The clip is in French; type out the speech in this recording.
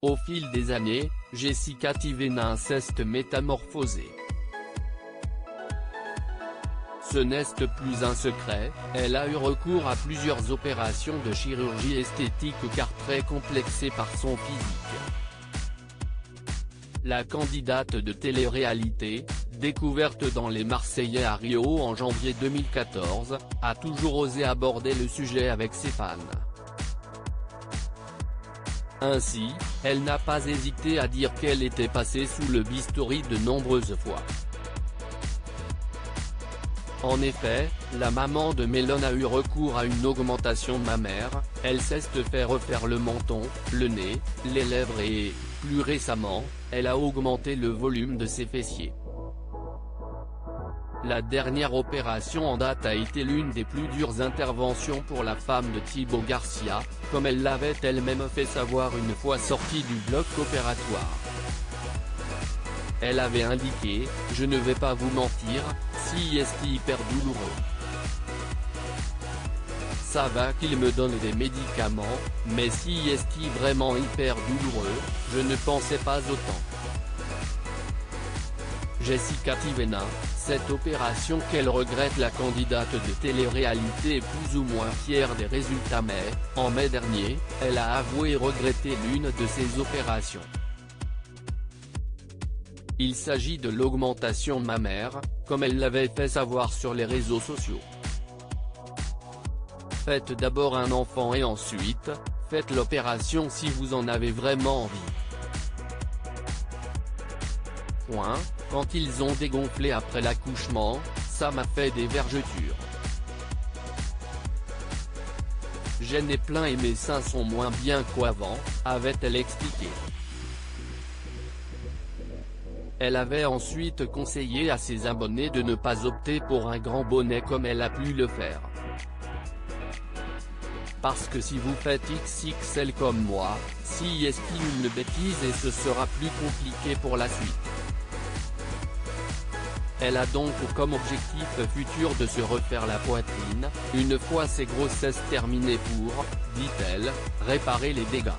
Au fil des années, Jessica Tivena s'est métamorphosée. Ce n'est plus un secret, elle a eu recours à plusieurs opérations de chirurgie esthétique car très complexée par son physique. La candidate de télé-réalité, découverte dans Les Marseillais à Rio en janvier 2014, a toujours osé aborder le sujet avec ses fans. Ainsi, elle n'a pas hésité à dire qu'elle était passée sous le bistouri de nombreuses fois. En effet, la maman de Melon a eu recours à une augmentation mammaire, elle s'est fait refaire le menton, le nez, les lèvres et, plus récemment, elle a augmenté le volume de ses fessiers. La dernière opération en date a été l'une des plus dures interventions pour la femme de Thibaut Garcia, comme elle l'avait elle-même fait savoir une fois sortie du bloc opératoire. Elle avait indiqué « Je ne vais pas vous mentir, c'est hyper douloureux. Ça va qu'il me donne des médicaments, mais c'est vraiment hyper douloureux, je ne pensais pas autant. » Jessica Tivena, cette opération qu'elle regrette. La candidate de télé-réalité est plus ou moins fière des résultats mais, en mai dernier, elle a avoué regretter l'une de ses opérations. Il s'agit de l'augmentation mammaire, comme elle l'avait fait savoir sur les réseaux sociaux. Faites d'abord un enfant et ensuite, faites l'opération si vous en avez vraiment envie. Quand ils ont dégonflé après l'accouchement, ça m'a fait des vergetures. J'ai nez plein et mes seins sont moins bien qu'avant, avait-elle expliqué. Elle avait ensuite conseillé à ses abonnés de ne pas opter pour un grand bonnet comme elle a pu le faire. Parce que si vous faites XXL comme moi, c'est une bêtise et ce sera plus compliqué pour la suite. Elle a donc comme objectif futur de se refaire la poitrine, une fois ses grossesses terminées pour, dit-elle, réparer les dégâts.